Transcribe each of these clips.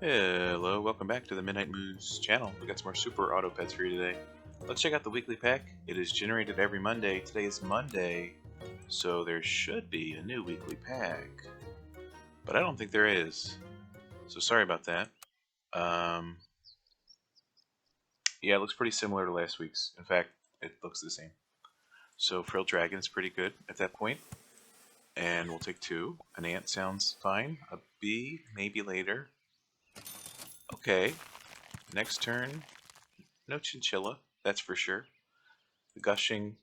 Hello, welcome back to the Midnight Moons channel. We got some more super auto pets for you today. Let's check out the weekly pack. It is generated every Monday. Today is Monday, so there should be a new weekly pack. But I don't think there is. So sorry about that. Yeah, it looks pretty similar to last week's. In fact, it looks the same. So Frill Dragon is pretty good at that point. And we'll take two. An ant sounds fine. A bee, maybe later. Okay. Next turn, no chinchilla, that's for sure. The gushing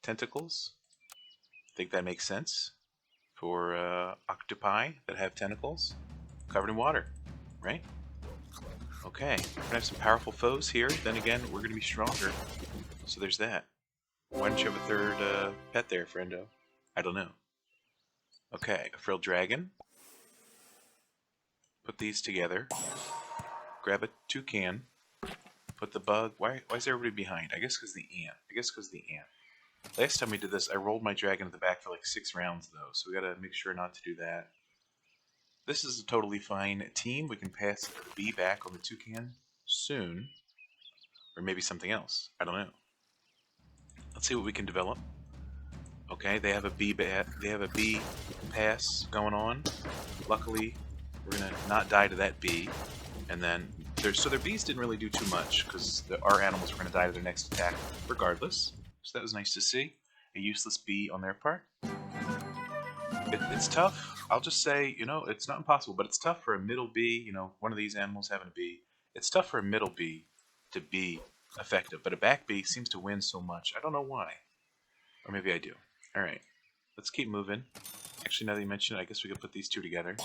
tentacles, I think that makes sense for octopi that have tentacles covered in water, right? Okay, we're gonna have some powerful foes here. Then again, we're gonna be stronger. So there's that. Why don't you have a third pet there, friendo? I don't know. Okay, a frilled dragon. Put these together. Grab a toucan. Put the bug. Why is everybody behind? I guess because the ant. Last time we did this, I rolled my dragon at the back for like 6 rounds, though, so we gotta make sure not to do that. This is a totally fine team. We can pass the bee back on the toucan soon. Or maybe something else. I don't know. Let's see what we can develop. Okay, they have a bee pass going on. Luckily, we're gonna not die to that bee. And then their bees didn't really do too much because our animals were gonna die to their next attack regardless. So that was nice to see. A useless bee on their part. It's tough. I'll just say, it's not impossible, but it's tough for a middle bee, one of these animals having a bee. It's tough for a middle bee to be effective, but a back bee seems to win so much. I don't know why. Or maybe I do. Alright, let's keep moving. Actually, now that you mention it, I guess we could put these two together.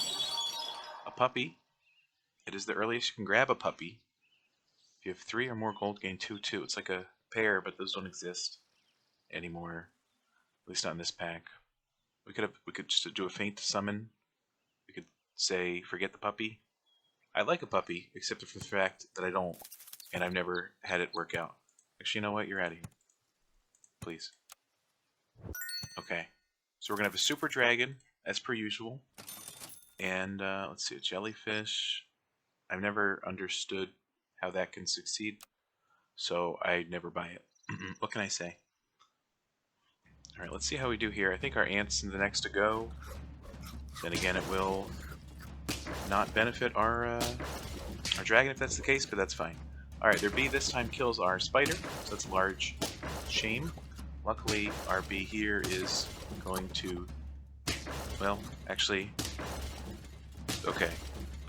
A puppy. It is the earliest you can grab a puppy. If you have 3 or more gold, gain 2/2. It's like a pair, but those don't exist anymore. At least not in this pack. We could just do a feint summon. We could say forget the puppy. I like a puppy, except for the fact that I don't, and I've never had it work out. Actually, you know what? You're out of here. Please. Okay. So we're gonna have a super dragon, as per usual. And let's see, a jellyfish. I've never understood how that can succeed, so I never buy it. What can I say? Alright, let's see how we do here. I think our ant's the next to go. Then again, it will not benefit our dragon if that's the case, but that's fine. Alright, their bee this time kills our spider, so that's a large shame. Luckily, our bee here is going to, well, actually, okay,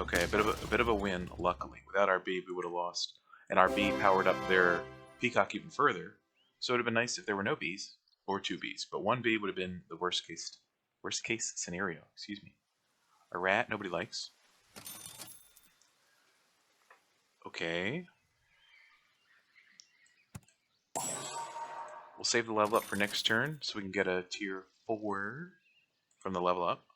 a bit of a win, luckily. Without our bee, we would have lost. And our bee powered up their peacock even further, so it would have been nice if there were no bees. Or 2 bees, but 1 bee would have been the worst case scenario. Excuse me. A rat nobody likes. Okay. We'll save the level up for next turn so we can get a tier 4 from the level up.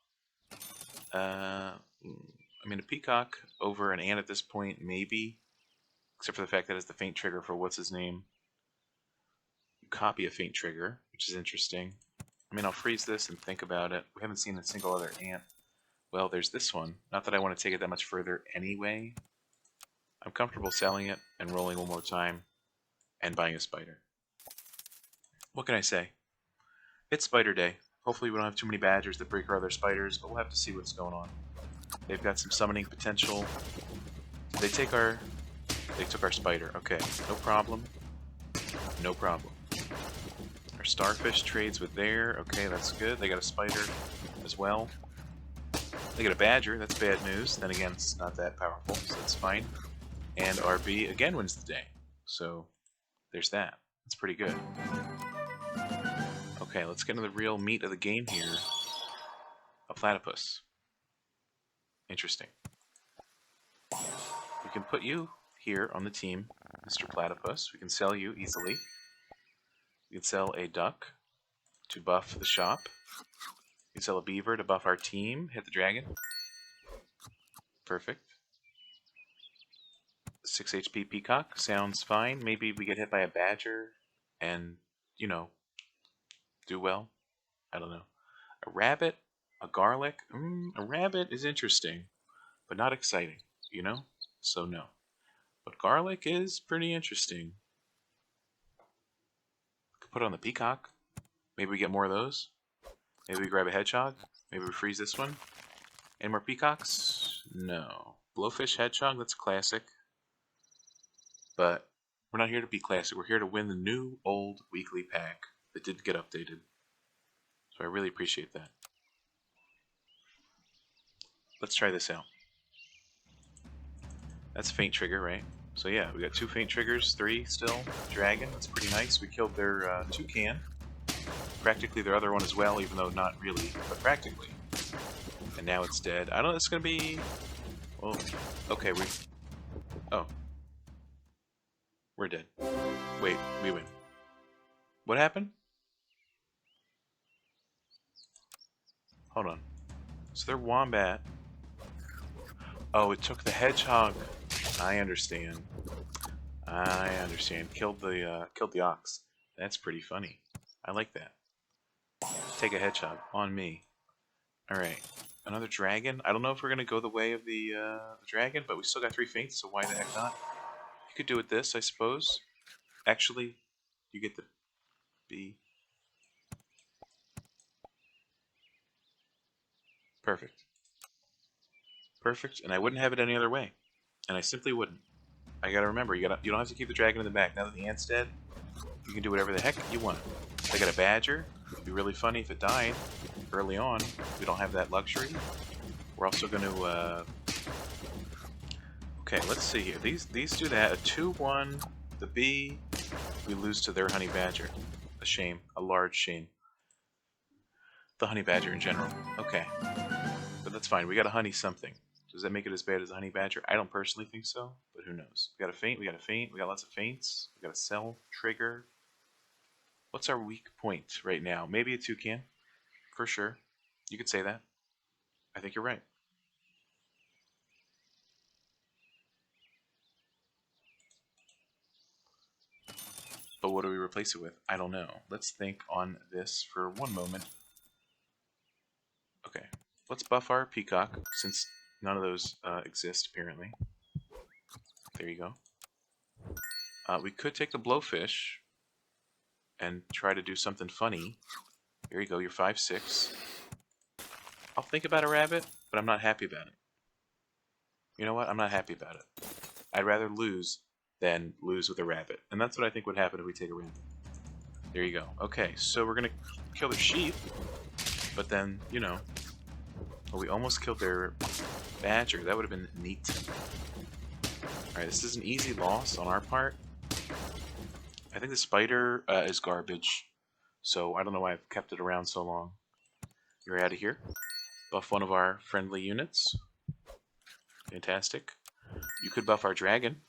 I mean, a peacock over an ant at this point, maybe, except for the fact that it's the feint trigger for what's his name. Copy a feint trigger, which is interesting. I mean, I'll freeze this and think about it. We haven't seen a single other ant. Well, there's this one. Not that I want to take it that much further anyway. I'm comfortable selling it and rolling one more time and buying a spider. What can I say? It's spider day. Hopefully we don't have too many badgers that break our other spiders, but we'll have to see what's going on. They've got some summoning potential. They took our spider. Okay, no problem. No problem. Our starfish trades with there. Okay, that's good. They got a spider as well. They got a badger. That's bad news. Then again, it's not that powerful, so that's fine. And RB again wins the day. So there's that. That's pretty good. Okay, let's get into the real meat of the game here. A platypus. Interesting. We can put you here on the team, Mr. Platypus. We can sell you easily. We can sell a duck to buff the shop. We can sell a beaver to buff our team. Hit the dragon. Perfect. 6 HP peacock. Sounds fine. Maybe we get hit by a badger and, do well. I don't know. A rabbit. A garlic. A rabbit is interesting, but not exciting, so no. But garlic is pretty interesting. Could put it on the peacock. Maybe we get more of those. Maybe we grab a hedgehog. Maybe we freeze this one. Any more peacocks? No. Blowfish hedgehog, that's classic. But we're not here to be classic. We're here to win the new old weekly pack that did get updated. So I really appreciate that. Let's try this out. That's faint trigger, right? So yeah, we got 2 faint triggers, 3 still. Dragon, that's pretty nice. We killed their toucan. Practically their other one as well, even though not really, but practically. And now it's dead. I don't know, it's gonna be... Oh, okay, Oh. We're dead. Wait, we win. What happened? Hold on. So their wombat... Oh, it took the hedgehog. I understand. I understand. Killed the ox. That's pretty funny. I like that. Take a hedgehog on me. All right, another dragon. I don't know if we're gonna go the way of the dragon, but we still got 3 faints, so why the heck not? You could do it this, I suppose. Actually, you get the B. Perfect. Perfect, and I wouldn't have it any other way. And I simply wouldn't. I gotta remember, you don't have to keep the dragon in the back. Now that the ant's dead, you can do whatever the heck you want. I got a badger. It'd be really funny if it died early on. We don't have that luxury. We're also going to... Okay, let's see here. These do that. A 2-1. The B, we lose to their honey badger. A shame. A large shame. The honey badger in general. Okay. But that's fine. We got a honey something. Does that make it as bad as a honey badger? I don't personally think so, but who knows. We got a feint. We got a feint. We got lots of feints. We got a cell trigger. What's our weak point right now? Maybe a toucan. For sure. You could say that. I think you're right. But what do we replace it with? I don't know. Let's think on this for one moment. Okay. Let's buff our peacock, since none of those exist, apparently. There you go. We could take the blowfish and try to do something funny. Here you go, you're 5/6. I'll think about a rabbit, but I'm not happy about it. You know what? I'm not happy about it. I'd rather lose than lose with a rabbit. And that's what I think would happen if we take a rabbit. There you go. Okay, so we're going to kill their sheep, but then, you know, well, we almost killed their badger. That would have been neat. Alright, this is an easy loss on our part. I think the spider is garbage, so I don't know why I've kept it around so long. You're out of here. Buff one of our friendly units. Fantastic. You could buff our dragon.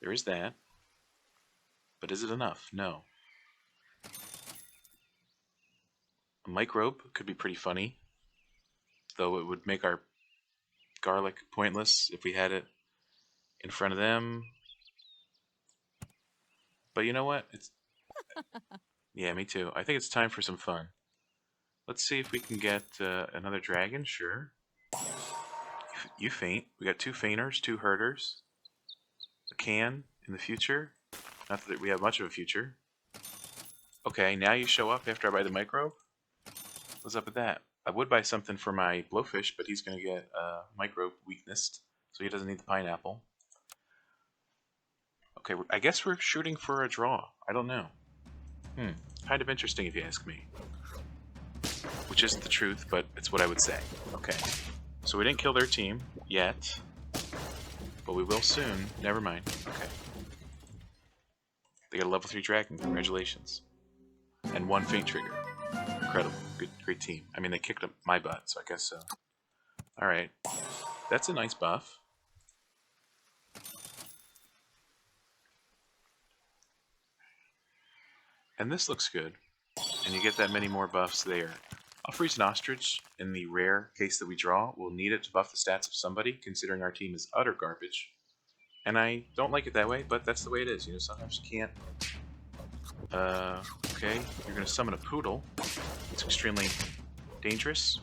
There is that. But is it enough? No. A microbe could be pretty funny, though it would make our garlic pointless if we had it in front of them. But you know what? It's yeah, me too. I think it's time for some fun. Let's see if we can get another dragon. Sure. You faint. We got 2 fainters, 2 herders. A can in the future. Not that we have much of a future. Okay, now you show up after I buy the microbe? What's up with that? I would buy something for my blowfish, but he's going to get microbe weakness, so he doesn't need the pineapple. Okay, I guess we're shooting for a draw. I don't know. Kind of interesting if you ask me. Which isn't the truth, but it's what I would say. Okay. So we didn't kill their team yet, but we will soon. Never mind. Okay. They got a level 3 dragon. Congratulations. And 1 faint trigger. Incredible. Good, great team. I mean, they kicked up my butt, so I guess so. Alright. That's a nice buff. And this looks good. And you get that many more buffs there. I'll freeze an ostrich in the rare case that we draw. We'll need it to buff the stats of somebody, considering our team is utter garbage. And I don't like it that way, but that's the way it is. You know, sometimes you can't. Okay, you're going to summon a poodle. It's extremely dangerous.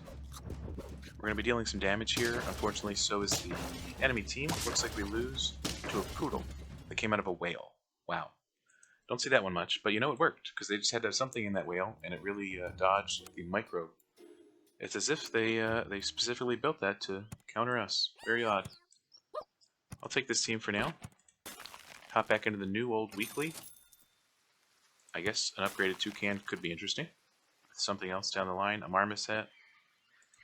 We're going to be dealing some damage here. Unfortunately, so is the enemy team. Looks like we lose to a poodle that came out of a whale. Wow. Don't see that one much, but you know it worked, because they just had to have something in that whale, and it really dodged the micro. It's as if they specifically built that to counter us. Very odd. I'll take this team for now. Hop back into the new old weekly. I guess an upgraded toucan could be interesting. Something else down the line. A marmoset.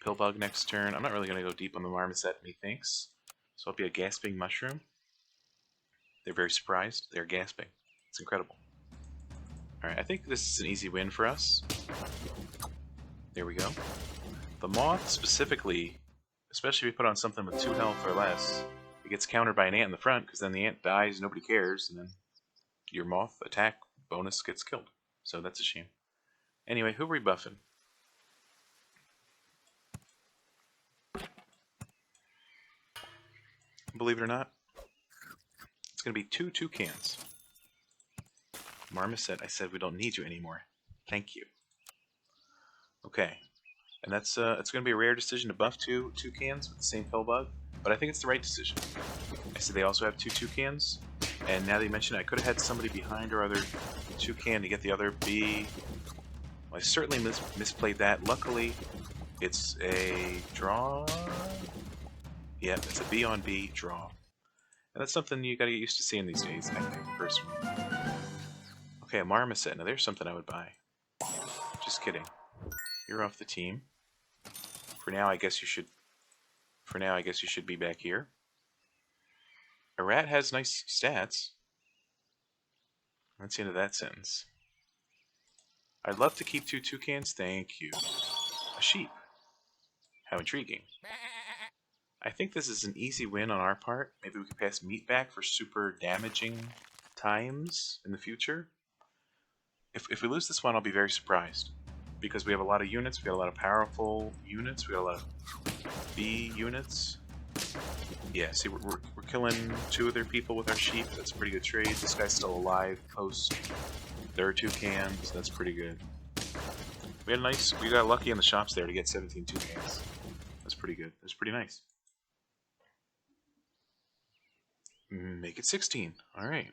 Pillbug next turn. I'm not really going to go deep on the marmoset, methinks. So it'll be a gasping mushroom. They're very surprised. They're gasping. It's incredible. Alright, I think this is an easy win for us. There we go. The moth specifically, especially if you put on something with 2 health or less, it gets countered by an ant in the front, because then the ant dies, nobody cares, and then your moth attack bonus gets killed. So that's a shame. Anyway, who are we buffing? Believe it or not, it's going to be 2 toucans. Marmoset, I said we don't need you anymore. Thank you. Okay. And that's it's going to be a rare decision to buff 2 toucans with the same pillbug, but I think it's the right decision. I said they also have 2 toucans, and now that you mention it, I could have had somebody behind our other toucan to get the other bee. Well, I certainly misplayed that. Luckily, it's a draw. Yeah, it's a B on B draw. And that's something you gotta get used to seeing these days, I think, personally. Okay, a marmoset. Now there's something I would buy. Just kidding. You're off the team. For now, I guess you should. For now, I guess you should be back here. A rat has nice stats. That's the end of that sentence. I'd love to keep 2 toucans. Thank you. A sheep. How intriguing. I think this is an easy win on our part. Maybe we could pass meat back for super damaging times in the future. If we lose this one, I'll be very surprised. Because we have a lot of units, we got a lot of powerful units, we got a lot of B units. Yeah, see, we're killing 2 of their people with our sheep. That's a pretty good trade. This guy's still alive post their toucans. That's pretty good. We got lucky in the shops there to get 17 toucans. That's pretty good. That's pretty nice. Make it 16. Alright.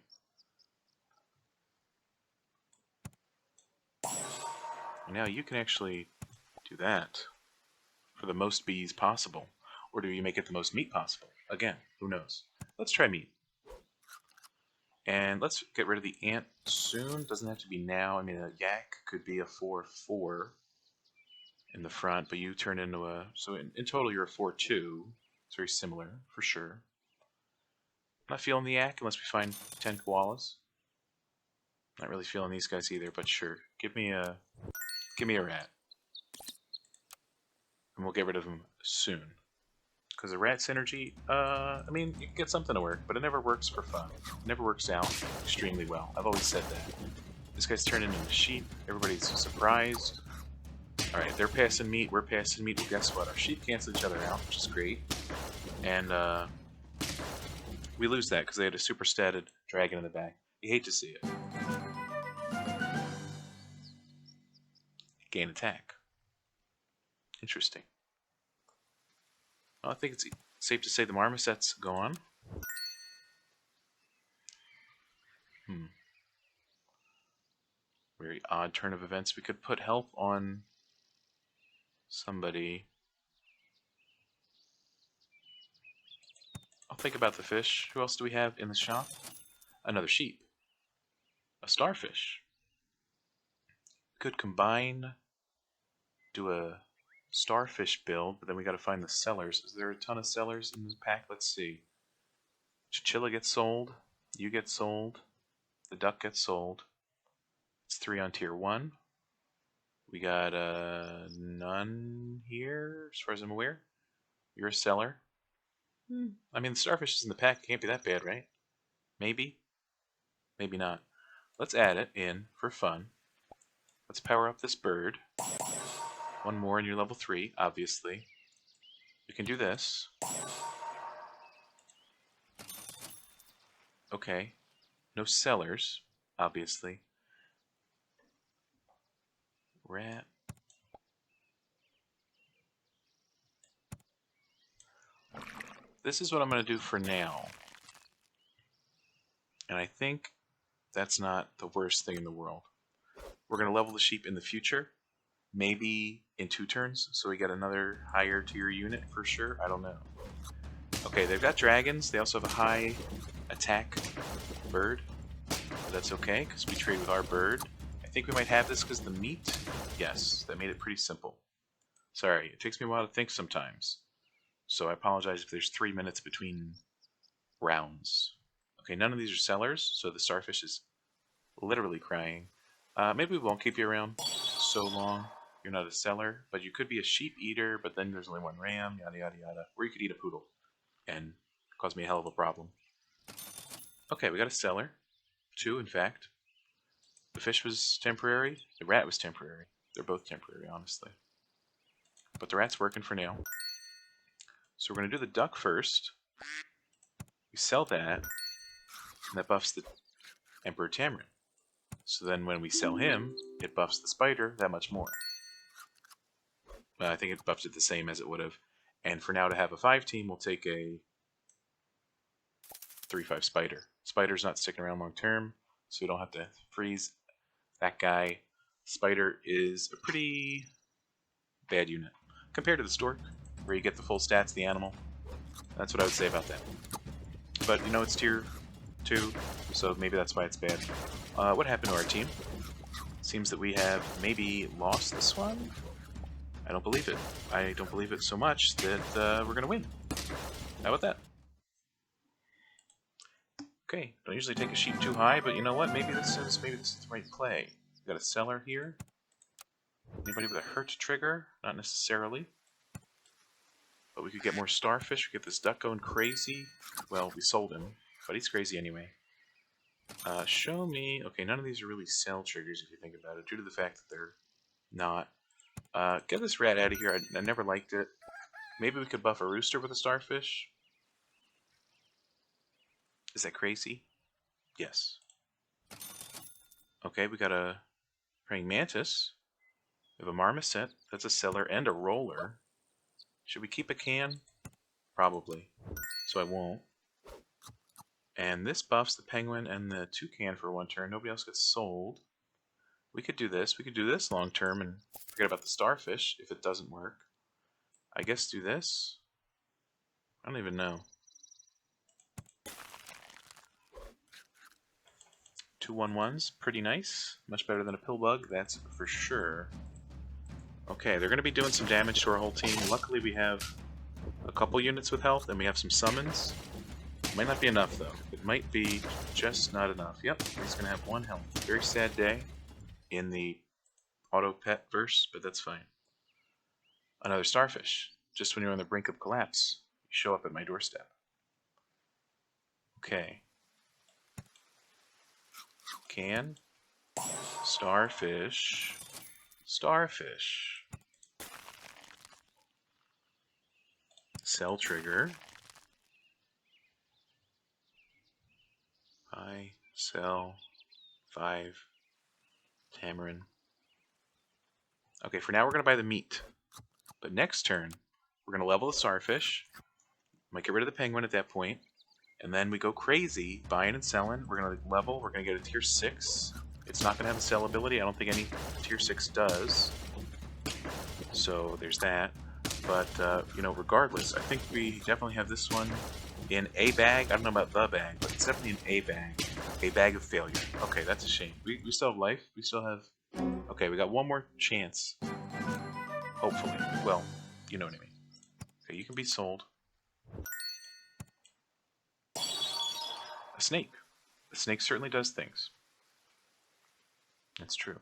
Now you can actually do that for the most bees possible. Or do you make it the most meat possible? Again, who knows? Let's try meat. And let's get rid of the ant soon. Doesn't have to be now. I mean, a yak could be a 4/4 in the front, but you turn into a... So in total, you're a 4/2. It's very similar, for sure. Not feeling the yak unless we find 10 koalas. Not really feeling these guys either, but sure. Give me a rat. And we'll get rid of him soon. Because a rat synergy, I mean, you can get something to work, but it never works for fun. It never works out extremely well. I've always said that. This guy's turned into a sheep. Everybody's surprised. Alright, they're passing meat, we're passing meat. Well, guess what? Our sheep cancel each other out, which is great. And, we lose that because they had a super statted dragon in the back. You hate to see it. Gain attack. Interesting. Well, I think it's safe to say the marmoset's gone. Very odd turn of events. We could put help on somebody. I'll think about the fish. Who else do we have in the shop? Another sheep. A starfish. Could combine, do a starfish build, but then we gotta find the sellers. Is there a ton of sellers in this pack? Let's see. Chinchilla gets sold. You get sold. The duck gets sold. It's 3 on tier 1. We got none here, as far as I'm aware. You're a seller. I mean, the starfish is in the pack. It can't be that bad, right? Maybe. Maybe not. Let's add it in for fun. Let's power up this bird. 1 more and you're level 3, obviously. You can do this. Okay. No sellers, obviously. Rat. this is what I'm going to do for now. And I think that's not the worst thing in the world. We're going to level the sheep in the future. Maybe in 2 turns, so we get another higher tier unit for sure. I don't know. Okay, they've got dragons. They also have a high attack bird. But that's okay, because we trade with our bird. I think we might have this because the meat. Yes, that made it pretty simple. Sorry, it takes me a while to think sometimes. So I apologize if there's 3 minutes between rounds. Okay, none of these are sellers, so the starfish is literally crying. Maybe we won't keep you around so long. You're not a seller, but you could be a sheep eater, but then there's only 1 ram, yada yada yada. Or you could eat a poodle and cause me a hell of a problem. Okay, we got a seller. 2, in fact. The fish was temporary. The rat was temporary. They're both temporary, honestly. But the rat's working for now. So we're going to do the duck first. We sell that, and that buffs the Emperor Tamarin. So then when we sell him, it buffs the spider that much more. I think it buffs it the same as it would have. And for now to have a 5 team, we'll take a 3/5 spider. Spider's not sticking around long term, so we don't have to freeze that guy. Spider is a pretty bad unit compared to the stork, where you get the full stats of the animal. That's what I would say about that. But you know, it's tier 2, so maybe that's why it's bad. What happened to our team? Seems that we have maybe lost this one. I don't believe it. I don't believe it so much that we're gonna win. How about that? Okay, don't usually take a sheep too high, but you know what? Maybe this is the right play. We got a seller here. Anybody with a hurt trigger? Not necessarily. But we could get more starfish. We get this duck going crazy. Well, we sold him, but he's crazy anyway. Show me. Okay, none of these are really sell triggers if you think about it, due to the fact that they're not. Get this rat out of here. I never liked it. Maybe we could buff a rooster with a starfish. Is that crazy? Yes. Okay, we got a praying mantis. We have a marmoset. That's a seller and a roller. Should we keep a can? Probably. So I won't. And this buffs the penguin and the toucan for 1 turn. Nobody else gets sold. We could do this. We could do this long term and forget about the starfish if it doesn't work. I guess do this. I don't even know. 2 1/1s, pretty nice. Much better than a pill bug, that's for sure. Okay, they're going to be doing some damage to our whole team. Luckily we have a couple units with health and we have some summons. Might not be enough though. It might be just not enough. Yep, he's going to have 1 health. Very sad day in the auto pet verse, but that's fine. Another starfish. Just when you're on the brink of collapse, you show up at my doorstep. Okay. Can. Starfish. Starfish. Cell trigger. I sell 5 Tamarin. Okay, for now we're going to buy the meat. But next turn, we're going to level the starfish. Might get rid of the penguin at that point. And then we go crazy, buying and selling. We're going to level. We're going to get a tier 6. It's not going to have a sell ability. I don't think any tier 6 does. So there's that. But, you know, regardless, I think we definitely have this one in a bag. I don't know about the bag, but it's definitely in a bag. A bag of failure. Okay, that's a shame. We still have life. We still have... Okay, we got 1 more chance. Hopefully. Well, you know what I mean. Okay, you can be sold. A snake. The snake certainly does things. That's true.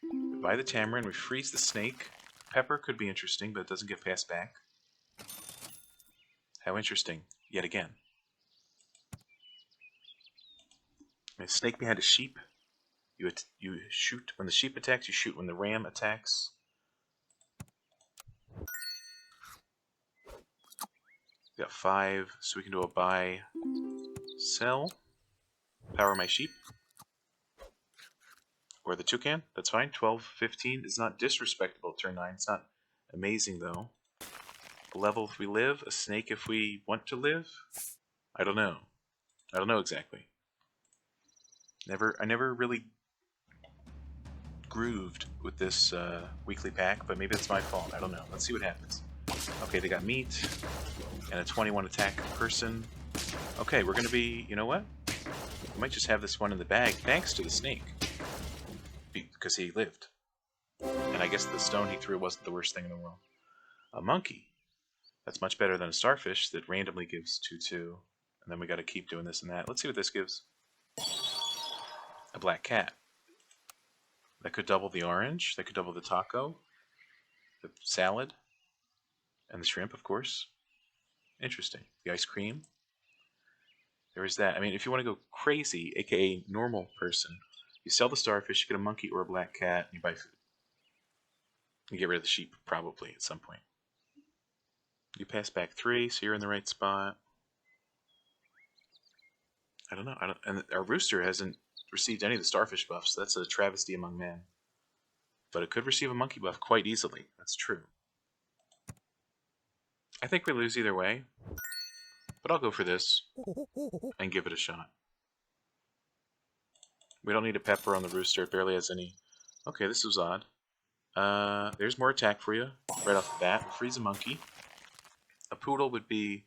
We buy the tamarin, we freeze the snake. Pepper could be interesting, but it doesn't get passed back. How interesting, yet again. A snake behind a sheep. You shoot when the sheep attacks, you shoot when the ram attacks. We got 5, so we can do a buy, sell, power my sheep. Or the toucan, that's fine. 12, 15 is not disrespectable turn 9. It's not amazing though. A level if we live, a snake if we want to live? I don't know. I don't know exactly. I never really grooved with this weekly pack, but maybe it's my fault. I don't know. Let's see what happens. Okay, they got meat and a 21 attack person. Okay, we're gonna be, you know what? We might just have this one in the bag thanks to the snake. Because he lived. And I guess the stone he threw wasn't the worst thing in the world. A monkey. That's much better than a starfish that randomly gives 2/2. And then we gotta keep doing this and that. Let's see what this gives. A black cat. That could double the orange. That could double the taco. The salad. And the shrimp, of course. Interesting. The ice cream. There is that. I mean, if you want to go crazy, aka normal person, you sell the starfish, you get a monkey or a black cat, and you buy food. You get rid of the sheep, probably, at some point. You pass back 3, so you're in the right spot. I don't know. And our rooster hasn't received any of the starfish buffs. So that's a travesty among men. But it could receive a monkey buff quite easily. That's true. I think we lose either way. But I'll go for this and give it a shot. We don't need a pepper on the rooster. It barely has any. Okay, this was odd. There's more attack for you right off the bat. Freeze a monkey. A poodle would be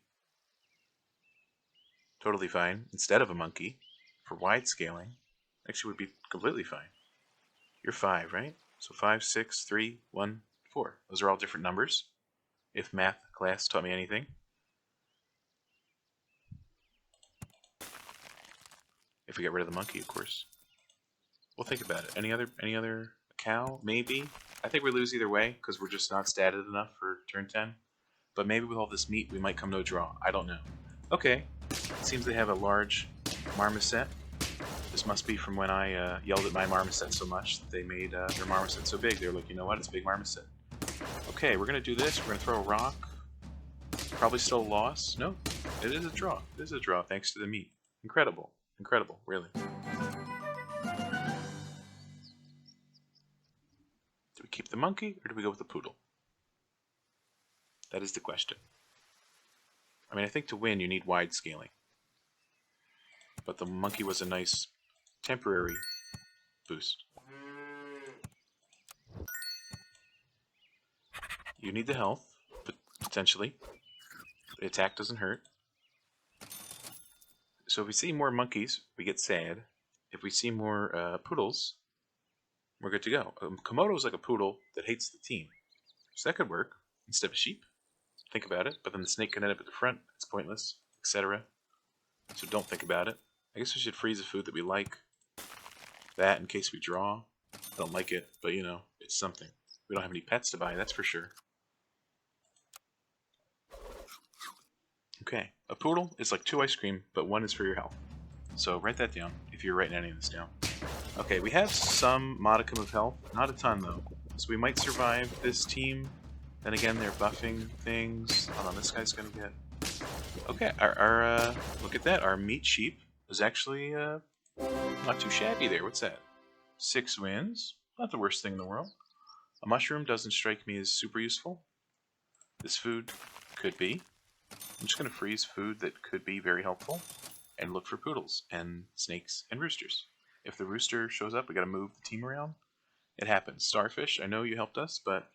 totally fine instead of a monkey for wide scaling. Actually, would be completely fine. You're 5, right? So 5, 6, 3, 1, 4. Those are all different numbers. If math class taught me anything. If we get rid of the monkey, of course. We'll think about it. Any other cow? Maybe. I think we lose either way because we're just not statted enough for turn 10. But maybe with all this meat, we might come to a draw. I don't know. Okay. It seems they have a large marmoset. This must be from when I yelled at my marmoset so much that they made their marmoset so big. They were like, you know what? It's a big marmoset. Okay, we're going to do this. We're going to throw a rock. Probably still a loss. No, it is a draw. It is a draw thanks to the meat. Incredible. Incredible, really. Do we keep the monkey or do we go with the poodle? That is the question. I mean, I think to win you need wide scaling. But the monkey was a nice temporary boost. You need the health, but potentially. The attack doesn't hurt. So if we see more monkeys, we get sad. If we see more poodles, we're good to go. Komodo is like a poodle that hates the team. So that could work instead of a sheep. Think about it. But then the snake can end up at the front. It's pointless, etc. So don't think about it. I guess we should freeze a food that we like. That in case we draw. I don't like it, but you know, it's something. We don't have any pets to buy, that's for sure. Okay, a poodle is like 2 ice cream, but 1 is for your health. So write that down if you're writing any of this down. Okay, we have some modicum of health, not a ton though. So we might survive this team. Then again, they're buffing things. Hold on, this guy's gonna get... Okay, our look at that. Our meat sheep is actually not too shabby there. What's that? 6 wins. Not the worst thing in the world. A mushroom doesn't strike me as super useful. This food could be. I'm just going to freeze food that could be very helpful and look for poodles and snakes and roosters. If the rooster shows up, we got to move the team around. It happens. Starfish, I know you helped us, but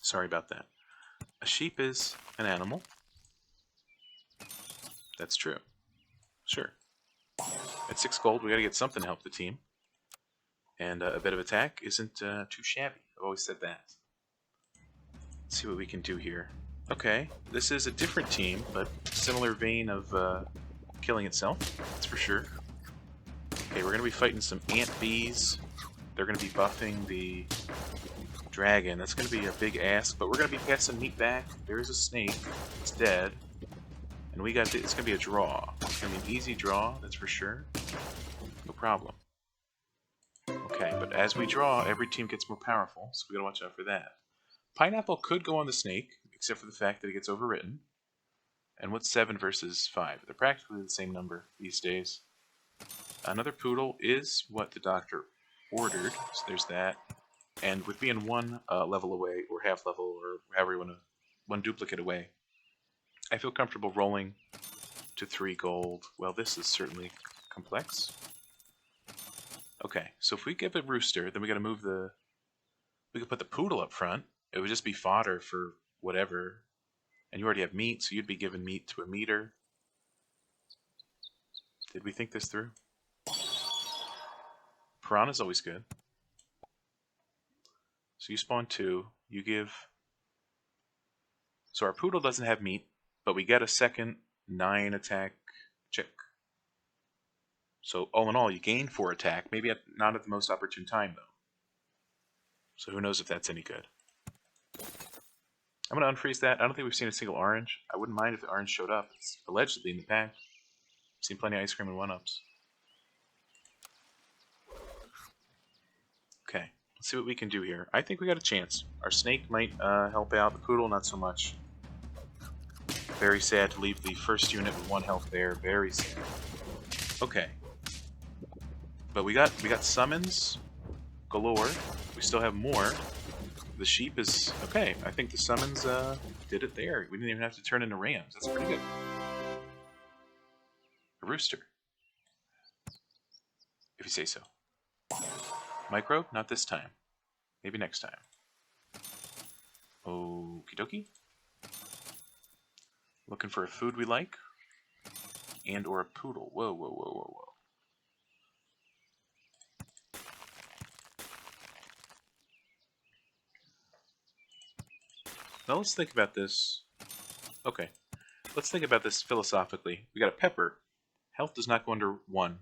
sorry about that. A sheep is an animal. That's true. Sure. At 6 gold, we got to get something to help the team. And a bit of attack isn't too shabby. I've always said that. Let's see what we can do here. Okay, this is a different team, but similar vein of killing itself, that's for sure. Okay, we're going to be fighting some ant bees. They're going to be buffing the dragon. That's going to be a big ask, but we're going to be passing meat back. There is a snake. It's dead. And we got it's going to be a draw. It's going to be an easy draw, that's for sure. No problem. Okay, but as we draw, every team gets more powerful, so we got to watch out for that. Pineapple could go on the snake, except for the fact that it gets overwritten. And what's 7 versus 5? They're practically the same number these days. Another poodle is what the doctor ordered, so there's that. And with being 1 level away, or half level, or however you want to one duplicate away. I feel comfortable rolling to 3 gold. Well, this is certainly complex. Okay, so if we give a rooster, then we gotta move the... We could put the poodle up front. It would just be fodder for whatever. And you already have meat, so you'd be giving meat to a meter. Did we think this through? Piranha's always good. So you spawn 2. You give... So our poodle doesn't have meat, but we get a second 9 attack chick. So all in all, you gain 4 attack. Maybe not at the most opportune time, though. So who knows if that's any good. I'm going to unfreeze that. I don't think we've seen a single orange. I wouldn't mind if the orange showed up. It's allegedly in the pack. I've seen plenty of ice cream and 1-ups. Okay, let's see what we can do here. I think we got a chance. Our snake might help out. The poodle, not so much. Very sad to leave the first unit with 1 health there. Very sad. Okay. But we got summons galore. We still have more. The sheep is... Okay, I think the summons did it there. We didn't even have to turn into rams. That's pretty good. A rooster. If you say so. Micro? Not this time. Maybe next time. Okie dokie. Looking for a food we like. And or a poodle. Whoa, whoa, whoa, whoa, whoa. Now let's think about this. Okay. Let's think about this philosophically. We got a pepper. Health does not go under 1.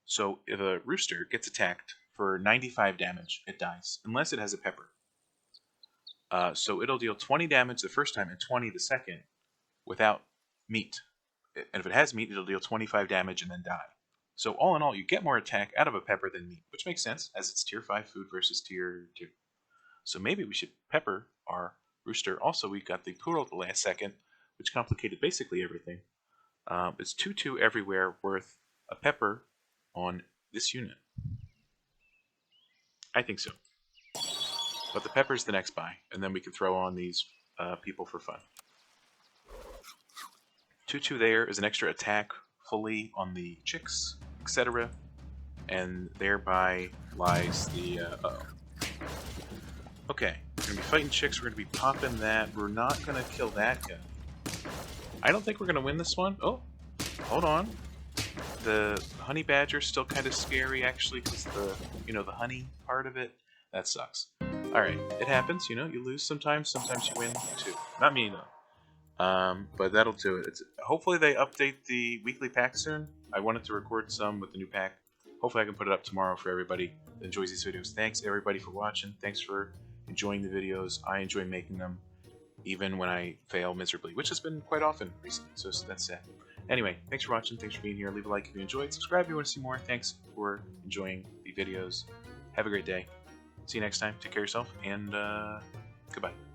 So if a rooster gets attacked for 95 damage, it dies. Unless it has a pepper. So it'll deal 20 damage the first time and 20 the second without meat. And if it has meat, it'll deal 25 damage and then die. So all in all, you get more attack out of a pepper than meat, which makes sense, as it's tier 5 food versus tier 2. So maybe we should pepper our rooster. Also, we got the poodle at the last second, which complicated basically everything. It's 2/2 everywhere worth a pepper on this unit. I think so. But the pepper's the next buy, and then we can throw on these people for fun. 2/2 there is an extra attack fully on the chicks, etc. And thereby lies the... uh-oh. Okay, we're going to be fighting chicks, we're going to be popping that. We're not going to kill that guy. I don't think we're going to win this one. Oh, hold on. The honey badger's still kind of scary, actually, because the honey part of it, that sucks. Alright, it happens, you lose sometimes you win too. Not me, though. But that'll do it. Hopefully they update the weekly pack soon. I wanted to record some with the new pack. Hopefully I can put it up tomorrow for everybody that enjoys these videos. Thanks, everybody, for watching. Thanks for enjoying the videos. I enjoy making them, even when I fail miserably, which has been quite often recently, so that's sad. Anyway, thanks for watching. Thanks for being here. Leave a like if you enjoyed. Subscribe if you want to see more. Thanks for enjoying the videos. Have a great day. See you next time. Take care of yourself, and goodbye.